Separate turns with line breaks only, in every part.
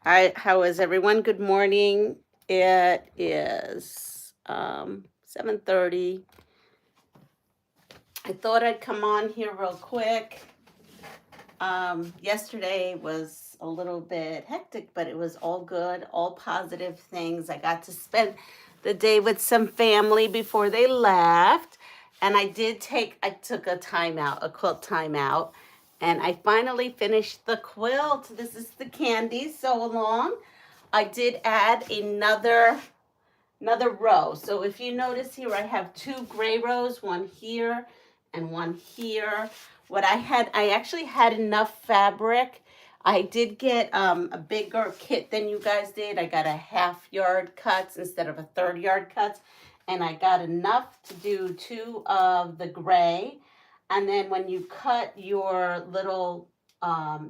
How is everyone? Good morning. It is 7:30. I thought I'd come on here real quick. Yesterday was a little bit hectic, but it was all good, all positive things. I got to spend the day with some family before they left, and I took a timeout, a quilt timeout, and I finally finished the quilt. This is the Candy Sew Along. I did add another row. So if you notice here, I have two gray rows, one here and one here. I actually had enough fabric. I did get a bigger kit than you guys did. I got a half-yard cuts instead of a third-yard cuts. And I got enough to do two of the gray. And then when you cut your little,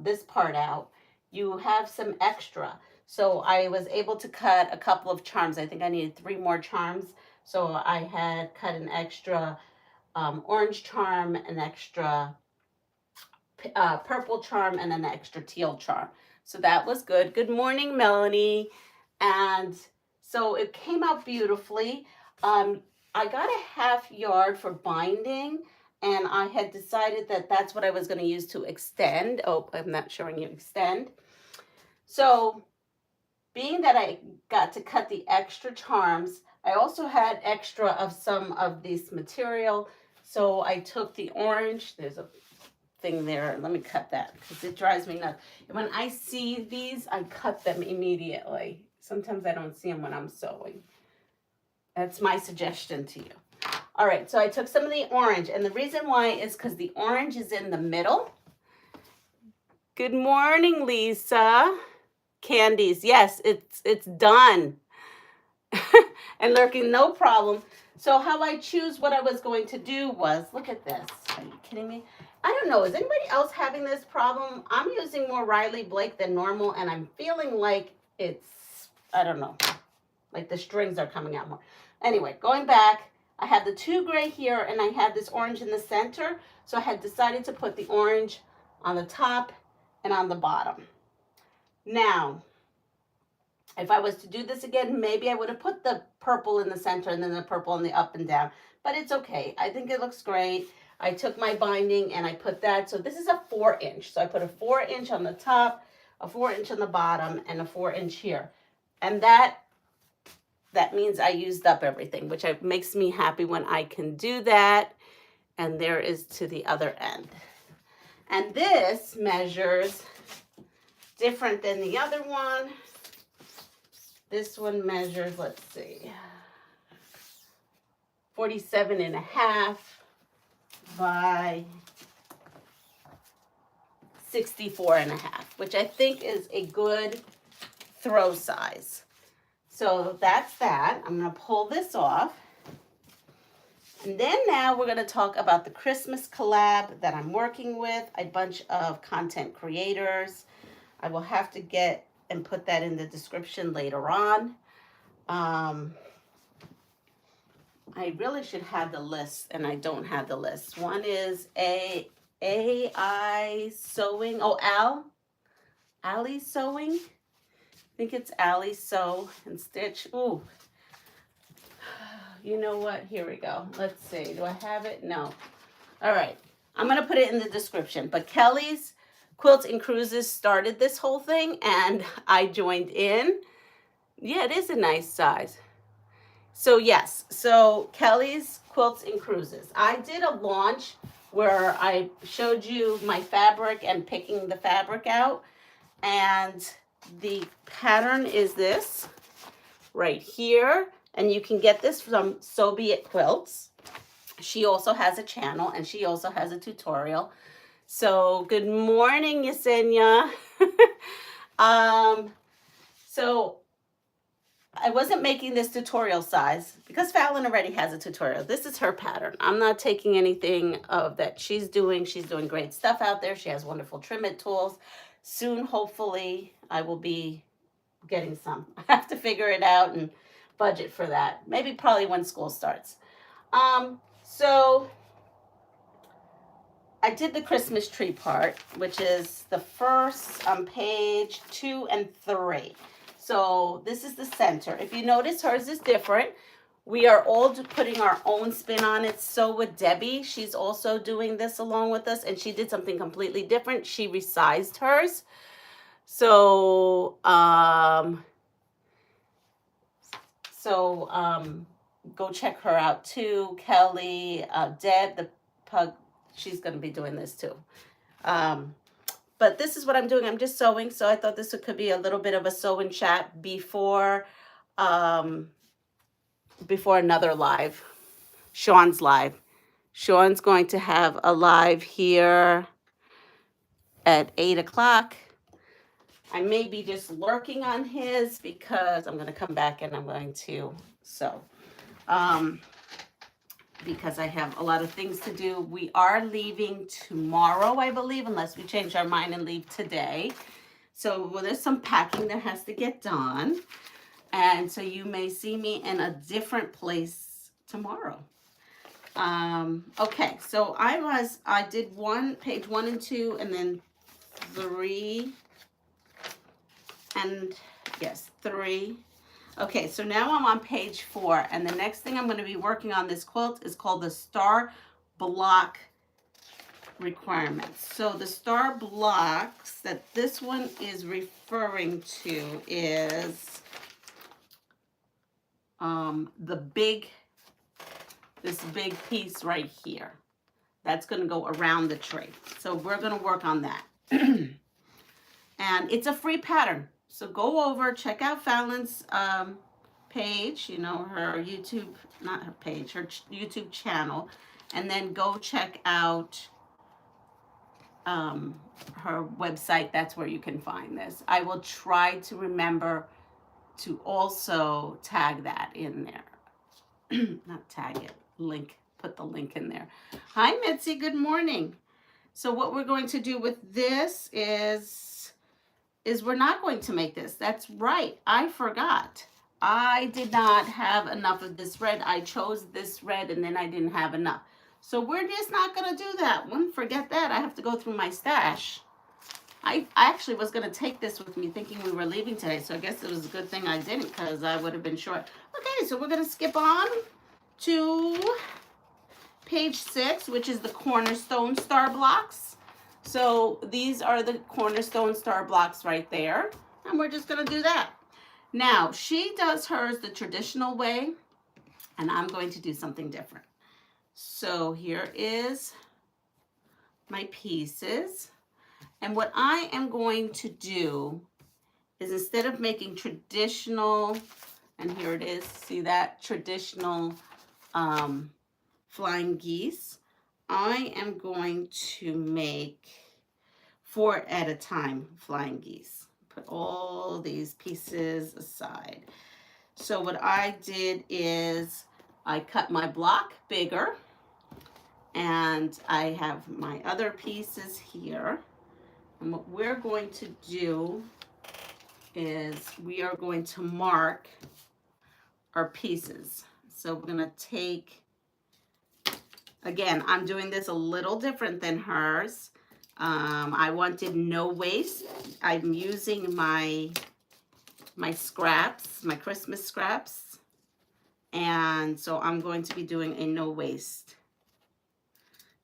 this part out, you have some extra. So I was able to cut a couple of charms. I think I needed 3 more charms. So I had cut an extra orange charm, an extra purple charm, and an extra teal charm. So that was good. Good morning, Melanie. And so it came out beautifully. I got a half-yard for binding, and I had decided that that's what I was going to use to extend. Oh, I'm not showing you extend. So being that I got to cut the extra charms, I also had extra of some of this material. So I took the orange. There's a thing there. Let me cut that because it drives me nuts. When I see these, I cut them immediately. Sometimes I don't see them when I'm sewing. That's my suggestion to you. All right, so I took some of the orange, and the reason why is because the orange is in the middle. Good morning, Lisa. Candies, yes, it's done. And lurking, no problem. So how I choose what I was going to do was, look at this. Are you kidding me? I don't know, is anybody else having this problem? I'm using more Riley Blake than normal, and I'm feeling like it's, I don't know, like the strings are coming out more. Anyway, going back, I had the 2 gray here, and I had this orange in the center. So I had decided to put the orange on the top and on the bottom. Now, if I was to do this again, maybe I would have put the purple in the center and then the purple on the up and down. But it's okay. I think it looks great. I took my binding and I put that. So this is a 4-inch. So I put a 4-inch on the top, a 4-inch on the bottom, and a 4-inch here. And that means I used up everything, which makes me happy when I can do that. And there is to the other end. And this measures different than the other one. This one measures, let's see, 47.5 by 64.5, which I think is a good throw size. So that's that. I'm going to pull this off. And then now we're going to talk about the Christmas collab that I'm working with, a bunch of content creators. I will have to get and put that in the description later on. I really should have the list, and I don't have the list. One is AI Sewing. Oh, Ali Sewing. I think it's Ali Sew and Stitch. Ooh. You know what? Here we go. Let's see. Do I have it? No. All right. I'm going to put it in the description. But Kelly's Quilts and Cruises started this whole thing, and I joined in. Yeah, it is a nice size. So yes, so Kelly's Quilts and Cruises. I did a launch where I showed you my fabric and picking the fabric out. And the pattern is this right here. And you can get this from So Be It Quilts. She also has a channel, and she also has a tutorial. So good morning, Yesenia. So I wasn't making this tutorial size because Fallon already has a tutorial. This is her pattern. I'm not taking anything of that she's doing. She's doing great stuff out there. She has wonderful trim it tools. Soon, hopefully, I will be getting some. I have to figure it out and budget for that. Maybe probably when school starts. So I did the Christmas tree part, which is the first on page 2 and 3. So this is the center. If you notice, hers is different. We are all putting our own spin on it. So with Debbie, she's also doing this along with us, and she did something completely different. She resized hers. So, go check her out too. Kelly, Deb, the pug, she's going to be doing this too. But this is what I'm doing. I'm just sewing, so I thought this could be a little bit of a sew and chat before another live, Sean's live. Sean's going to have a live here at 8 o'clock. I may be just lurking on his because I'm going to come back and I'm going to sew. Because I have a lot of things to do. We are leaving tomorrow, I believe, unless we change our mind and leave today. So there's some packing that has to get done. And so you may see me in a different place tomorrow. Okay, so I did page 1 and 2, and then 3, and yes, 3. Okay, so now I'm on page 4, and the next thing I'm going to be working on this quilt is called the star block requirements. So the star blocks that this one is referring to is this big piece right here. That's going to go around the tree. So we're going to work on that. And it's a free pattern. So go over, check out Fallon's page, you know, her YouTube, not her page, her YouTube channel. And then go check out her website. That's where you can find this. I will try to remember to also tag that in there. Not tag it, put the link in there. Hi, Mitzi, good morning. So what we're going to do with this is we're not going to make this. That's right, I forgot. I did not have enough of this red. I chose this red and then I didn't have enough. So we're just not gonna do that one. Forget that, I have to go through my stash. I actually was gonna take this with me thinking we were leaving today, so I guess it was a good thing I didn't, because I would have been short. Okay, so we're gonna skip on to page 6, which is the cornerstone star blocks. So these are the cornerstone star blocks right there, and we're just gonna do that. Now, she does hers the traditional way, and I'm going to do something different. So here is my pieces. And what I am going to do is, instead of making traditional, and here it is, see that? Traditional flying geese. I am going to make 4 at a time flying geese. Put all these pieces aside. So what I did is I cut my block bigger, and I have my other pieces here. And what we're going to do is we are going to mark our pieces. So we're going to take, again, I'm doing this a little different than hers. I wanted no waste. I'm using my scraps, my Christmas scraps. And so I'm going to be doing a no waste.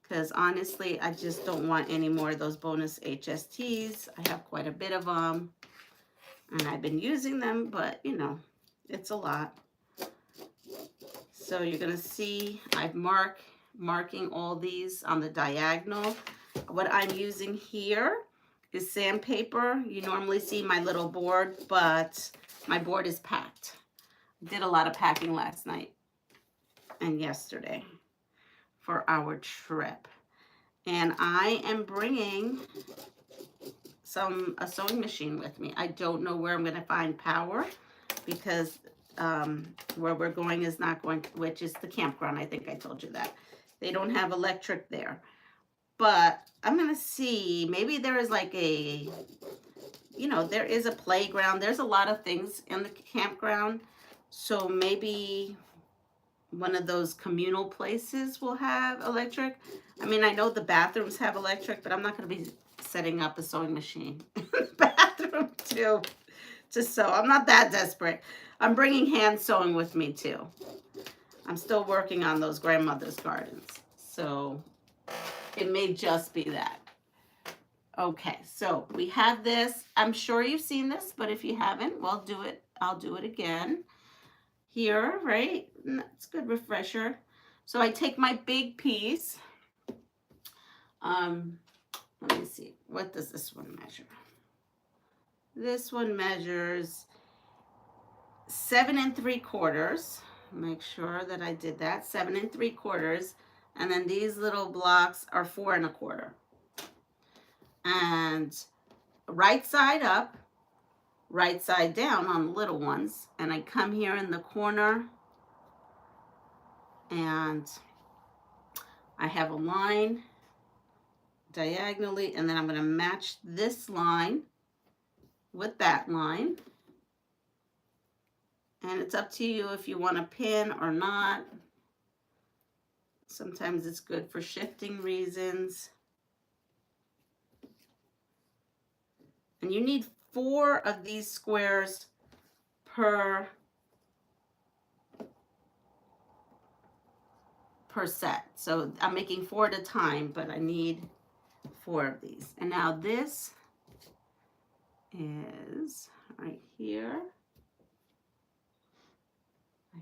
Because honestly, I just don't want any more of those bonus HSTs. I have quite a bit of them. And I've been using them, but you know, it's a lot. So you're going to see I've marking all these on the diagonal. What I'm using here is sandpaper. You normally see my little board, but my board is packed. Did a lot of packing last night and yesterday for our trip. And I am bringing a sewing machine with me. I don't know where I'm going to find power, because where we're going is not going to, which is the campground. I think I told you that. They don't have electric there. But I'm going to see, maybe there is like a, you know, there is a playground. There's a lot of things in the campground. So maybe one of those communal places will have electric. I mean, I know the bathrooms have electric, but I'm not going to be setting up a sewing machine in the bathroom to sew. I'm not that desperate. I'm bringing hand sewing with me too. I'm still working on those grandmother's gardens, so it may just be that. Okay, so we have this. I'm sure you've seen this, but if you haven't, well, do it. I'll do it again. Here, right? It's a good refresher. So I take my big piece. Let me see. What does this one measure? This one measures 7 3/4. Make sure that I did that. 7 3/4. And then these little blocks are 4 1/4. And right side up, right side down on the little ones, and I come here in the corner and I have a line diagonally, and then I'm going to match this line with that line, and it's up to you if you want to pin or not. Sometimes it's good for shifting reasons. And you need 4 of these squares per set. So I'm making 4 at a time, but I need 4 of these. And now this is right here. I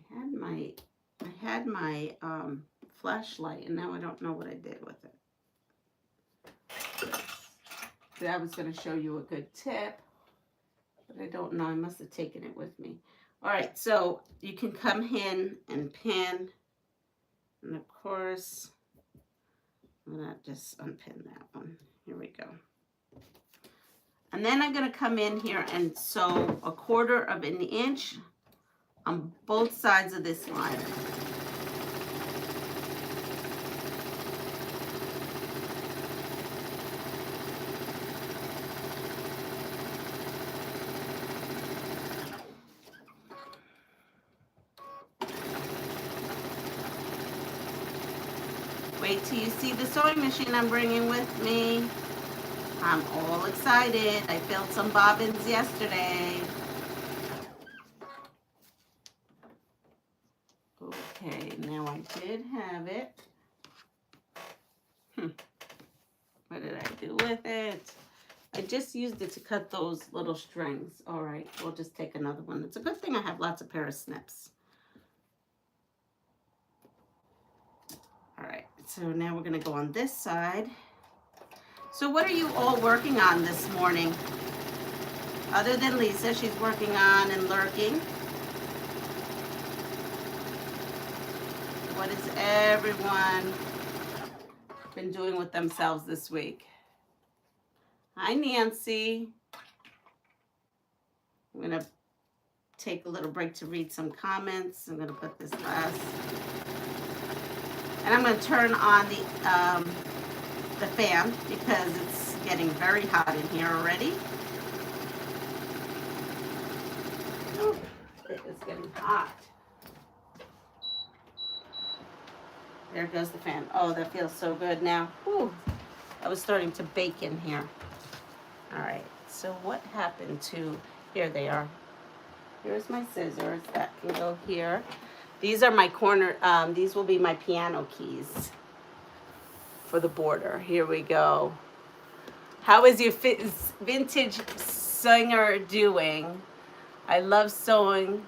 had my flashlight, and now I don't know what I did with it. I was going to show you a good tip, but I don't know. I must have taken it with me. All right, so you can come in and pin, and of course, I'm going to just unpin that one. Here we go. And then I'm going to come in here and sew 1/4 of an inch on both sides of this line. Wait till you see the sewing machine I'm bringing with me. I'm all excited. I filled some bobbins yesterday. Okay, now I did have it. What did I do with it? I just used it to cut those little strings. All right, we'll just take another one. It's a good thing I have lots of pair of snips. All right, so now we're gonna go on this side. So what are you all working on this morning? Other than Lisa, she's working on and lurking. What has everyone been doing with themselves this week? Hi, Nancy. I'm gonna take a little break to read some comments. I'm gonna put this last. And I'm going to turn on the fan because it's getting very hot in here already. Ooh, it is getting hot. There goes the fan. Oh, that feels so good now. Ooh, I was starting to bake in here. All right, so what happened to, here they are. Here's my scissors that can go here. These are my corner, these will be my piano keys for the border. Here we go. How is your vintage singer doing? I love sewing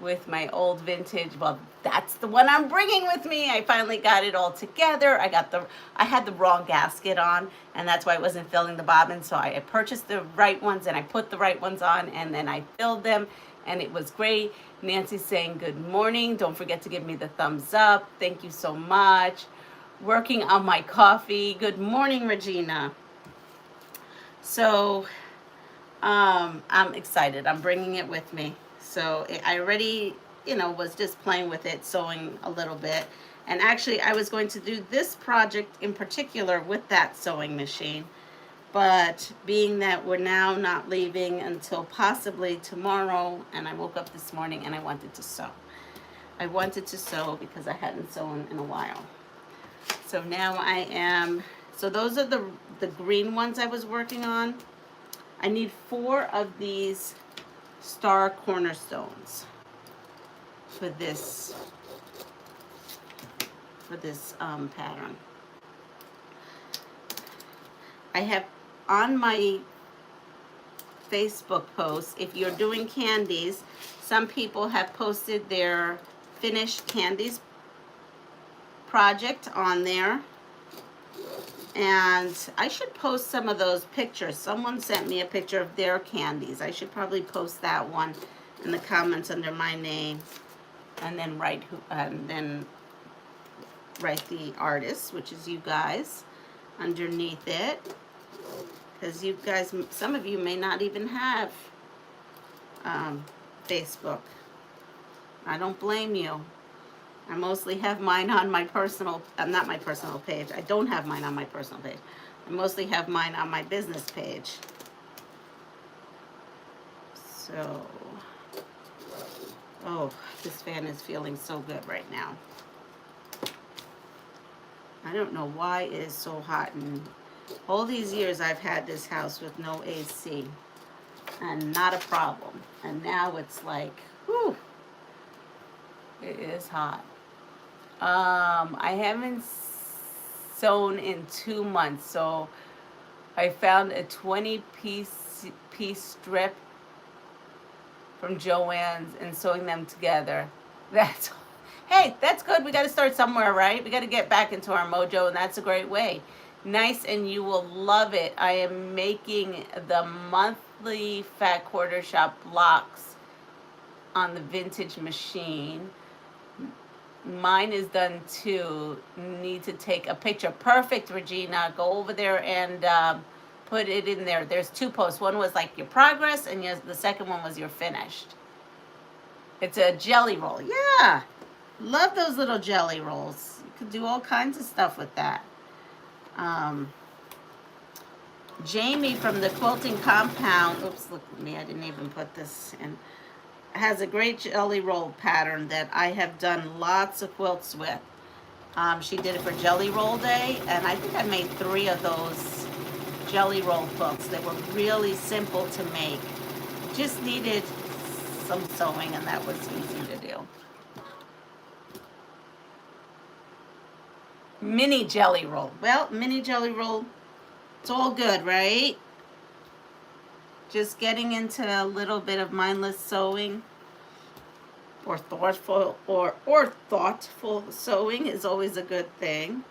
with my old vintage. Well, that's the one I'm bringing with me. I finally got it all together. I had the wrong gasket on, and that's why I wasn't filling the bobbin. So I purchased the right ones, and I put the right ones on, and then I filled them, and it was great. Nancy's saying good morning. Don't forget to give me the thumbs up. Thank you so much. Working on my coffee. Good morning, Regina. So I'm excited. I'm bringing it with me. So I already, was just playing with it, sewing a little bit. And actually, I was going to do this project in particular with that sewing machine. But being that we're now not leaving until possibly tomorrow, and I woke up this morning and I wanted to sew. I wanted to sew because I hadn't sewn in a while. So now I am, so those are the green ones I was working on. I need 4 of these star cornerstones for this pattern. I have on my Facebook post, if you're doing candies, some people have posted their finished candies project on there. And I should post some of those pictures. Someone sent me a picture of their candies. I should probably post that one in the comments under my name, and then write the artist, which is you guys, underneath it. Because you guys, some of you may not even have Facebook. I don't blame you. I mostly have mine on my personal, not my personal page. I don't have mine on my personal page. I mostly have mine on my business page. So, oh, this fan is feeling so good right now. I don't know why it is so hot. And all these years I've had this house with no AC and not a problem. And now it's like, whew, it is hot. I haven't sewn in 2 months, so I found a 20-piece strip from Joann's and sewing them together. Hey, that's good. We got to start somewhere, right? We got to get back into our mojo, and that's a great way. Nice, and you will love it. I am making the monthly Fat Quarter Shop blocks on the vintage machine. Mine is done too. Need to take a picture. Perfect, Regina. Go over there and put it in there. There's 2 posts. One was like your progress, and the second one was your finished. It's a jelly roll. Yeah. Love those little jelly rolls. You could do all kinds of stuff with that. Jamie from the Quilting Compound. Oops, look at me. I didn't even put this in. Has a great jelly roll pattern that I have done lots of quilts with. She did it for Jelly Roll Day, and I think I made 3 of those jelly roll quilts. They were really simple to make. Just needed some sewing, and that was easy to do. Mini jelly roll. Well, mini jelly roll, it's all good, right? Just getting into a little bit of mindless sewing or thoughtful sewing is always a good thing.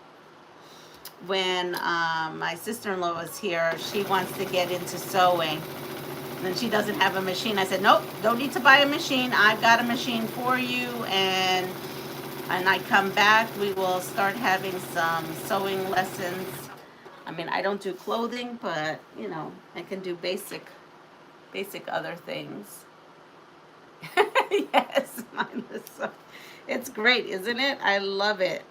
When my sister-in-law was here, she wants to get into sewing, and she doesn't have a machine. I said, nope, don't need to buy a machine. I've got a machine for you, and I come back, we will start having some sewing lessons. I mean, I don't do clothing, but you know, I can do basic other things. Yes, mindless sewing. It's great, isn't it? I love it.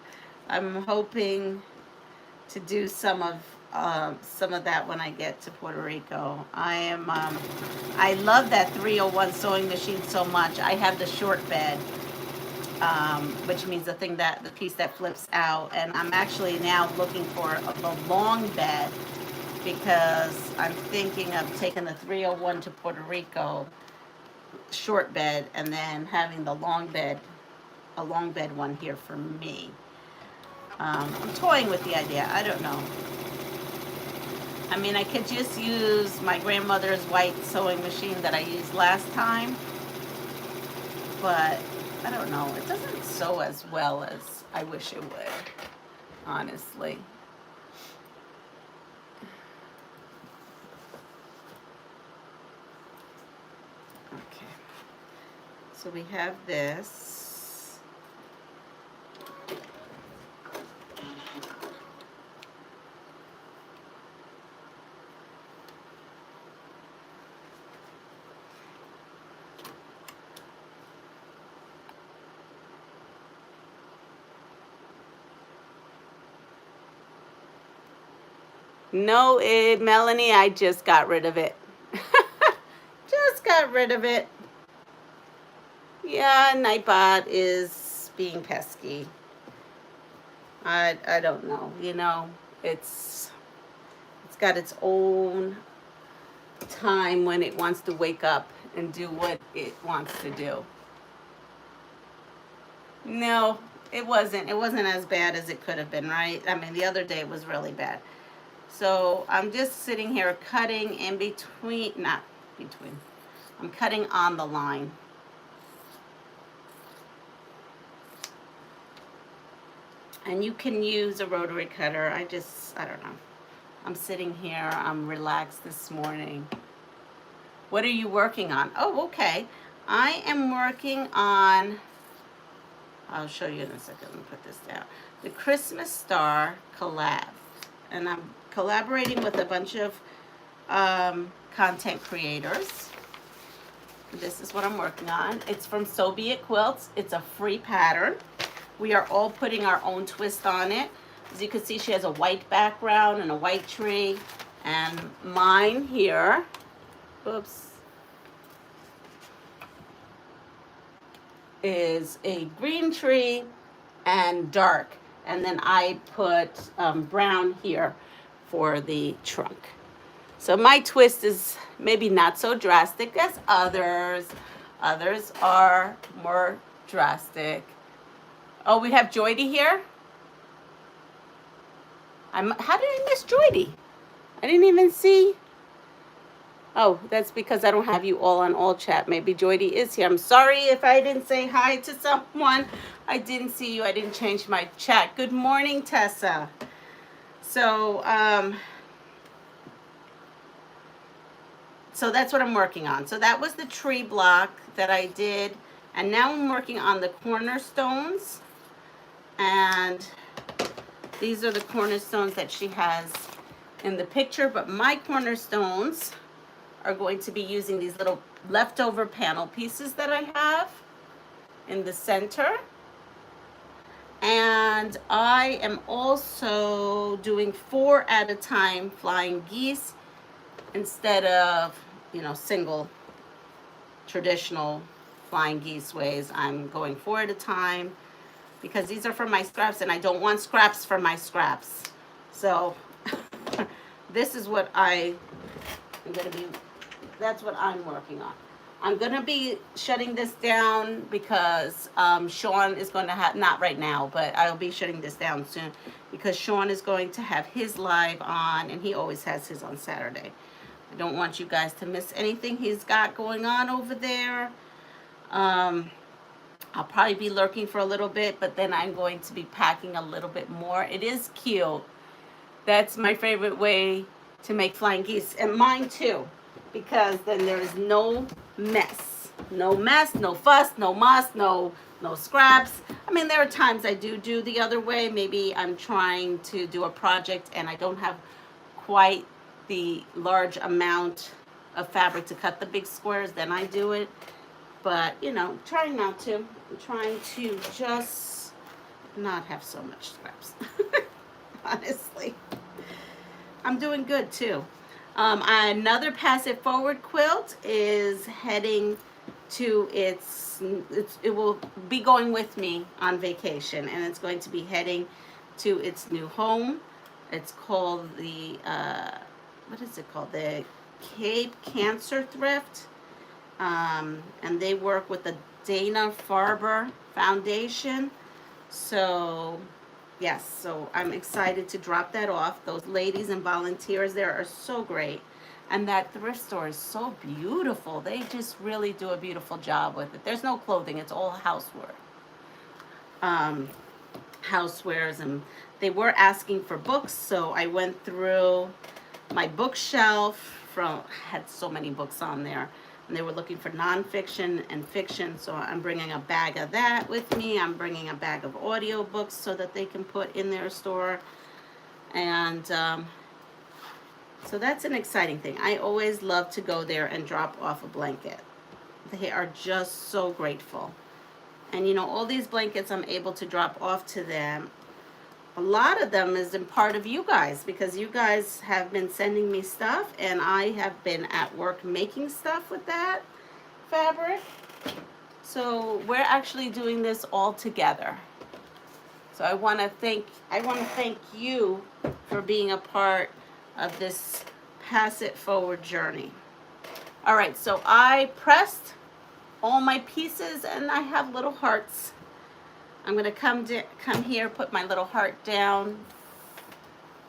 I'm hoping to do some of that when I get to Puerto Rico. I love that 301 sewing machine so much. I have the short bed, which means the piece that flips out, and I'm actually now looking for the long bed because I'm thinking of taking the 301 to Puerto Rico, short bed, and then having a long bed one here for me. I'm toying with the idea. I don't know. I mean, I could just use my grandmother's white sewing machine that I used last time, but I don't know. It doesn't sew as well as I wish it would, honestly. Okay. So we have this. No, Melanie, I just got rid of it. Just got rid of it. Yeah, Nightbot is being pesky. I don't know. You know, it's got its own time when it wants to wake up and do what it wants to do. No, it wasn't. It wasn't as bad as it could have been, right? I mean, the other day it was really bad. So I'm just sitting here cutting in between, not between, I'm cutting on the line. And you can use a rotary cutter. I don't know. I'm sitting here, I'm relaxed this morning. What are you working on? Oh, okay. I am working on, I'll show you in a second. Let me put this down. The Christmas Star collab. And I'm collaborating with a bunch of content creators. This is what I'm working on. It's from So Be It Quilts. It's a free pattern. We are all putting our own twist on it. As you can see, she has a white background and a white tree. And mine here, oops, is a green tree and dark. And then I put brown here for the trunk. So my twist is maybe not so drastic as others. Others are more drastic. Oh, we have Joydy here? How did I miss Joydy? I didn't even see. Oh, that's because I don't have you all on all chat. Maybe Joydy is here. I'm sorry if I didn't say hi to someone. I didn't see you. I didn't change my chat. Good morning, Tessa. So that's what I'm working on. So that was the tree block that I did. And now I'm working on the cornerstones. And these are the cornerstones that she has in the picture. But my cornerstones are going to be using these little leftover panel pieces that I have in the center. And I am also doing 4 at a time flying geese instead of, you know, single traditional flying geese ways. I'm going 4 at a time because these are for my scraps and I don't want scraps for my scraps. So this is what I'm going to be, that's what I'm working on. I'm going to be shutting this down because Sean is going to have, not right now, but I'll be shutting this down soon because Sean is going to have his live on, and he always has his on Saturday. I don't want you guys to miss anything he's got going on over there. I'll probably be lurking for a little bit, but then I'm going to be packing a little bit more. It is cute. That's my favorite way to make flying geese, and mine too, because then there is no mess. No mess, no fuss, no muss, no scraps. I mean, there are times I do the other way. Maybe I'm trying to do a project and I don't have quite the large amount of fabric to cut the big squares, then I do it. But, you know, trying not to. I'm trying to just not have so much scraps. Honestly. I'm doing good too. Another Pass It Forward quilt is heading to it will be going with me on vacation, and it's going to be heading to its new home. It's called the, what is it called? The Cape Cancer Thrift. And they work with the Dana-Farber Foundation. So yes, so I'm excited to drop that off. Those ladies and volunteers there are so great. And that thrift store is so beautiful. They just really do a beautiful job with it. There's no clothing. It's all housework. Housewares. And they were asking for books, so I went through my bookshelf. Had so many books on there. And they were looking for nonfiction and fiction, so I'm bringing a bag of that with me. I'm bringing a bag of audio books so that they can put in their store. And so that's an exciting thing. I always love to go there and drop off a blanket. They are just so grateful. And you know, all these blankets I'm able to drop off to them, a lot of them is in part of you guys, because you guys have been sending me stuff and I have been at work making stuff with that fabric. So we're actually doing this all together. So I want to thank you for being a part of this Pass It Forward journey. All right, so I pressed all my pieces and I have little hearts. I'm going to come here, put my little heart down.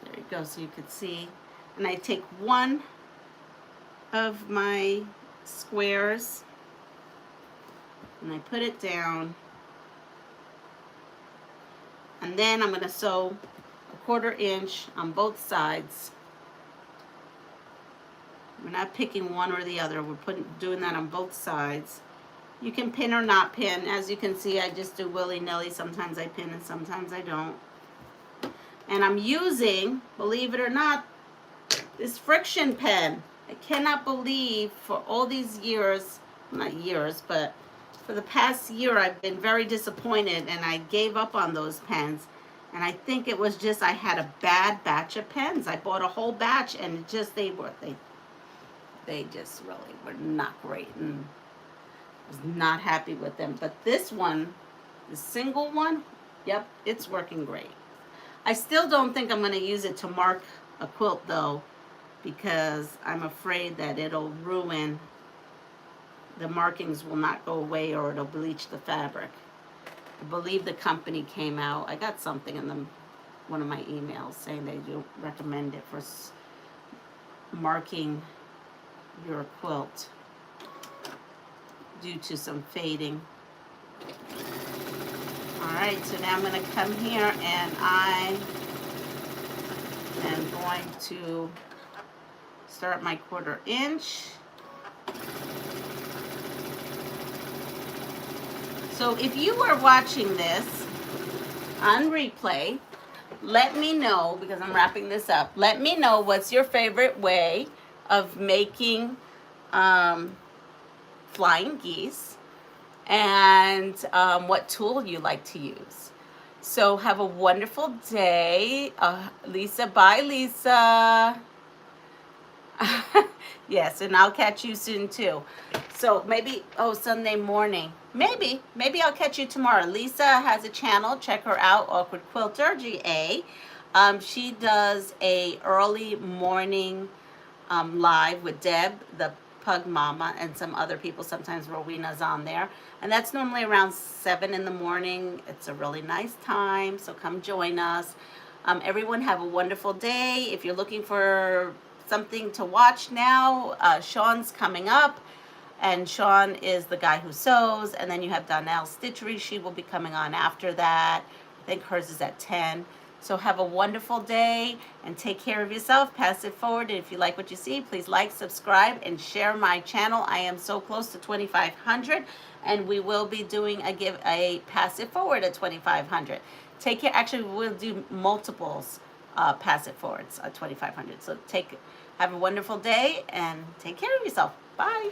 There you go, so you can see. And I take one of my squares and I put it down. And then I'm going to sew a 1/4 inch on both sides. We're not picking one or the other. We're doing that on both sides. You can pin or not pin. As you can see, I just do willy-nilly. Sometimes I pin and sometimes I don't. And I'm using, believe it or not, this friction pen. I cannot believe for all these years, not years, but for the past year, I've been very disappointed and I gave up on those pens. And I think it was just I had a bad batch of pens. I bought a whole batch and it just they just really were not great and I was not happy with them. But this one, the single one, yep, it's working great. I still don't think I'm going to use it to mark a quilt though, because I'm afraid that it'll ruin, the markings will not go away or it'll bleach the fabric. I believe the company came out, I got something in one of my emails saying they do recommend it for marking your quilt due to some fading. Alright, so now I'm going to come here and I am going to start my 1/4 inch. So if you were watching this on replay, let me know, because I'm wrapping this up, let me know what's your favorite way of making flying geese and what tool you like to use. So have a wonderful day. Lisa, bye Lisa. Yes, and I'll catch you soon too. So maybe, Sunday morning. Maybe I'll catch you tomorrow. Lisa has a channel. Check her out, Awkward Quilter, GA. She does a early morning live with Deb, the pug mama, and some other people. Sometimes Rowena's on there. And that's normally around 7 in the morning. It's a really nice time, so come join us. Everyone have a wonderful day. If you're looking for something to watch now, Sean's coming up. And Sean is the guy who sews. And then you have Donnell Stitchery. She will be coming on after that. I think hers is at 10. So have a wonderful day and take care of yourself. Pass it forward. And if you like what you see, please like, subscribe, and share my channel. I am so close to 2,500. And we will be doing a Pass It Forward at 2,500. Take care. Actually, we'll do multiples Pass It Forwards at 2,500. So have a wonderful day and take care of yourself. Bye.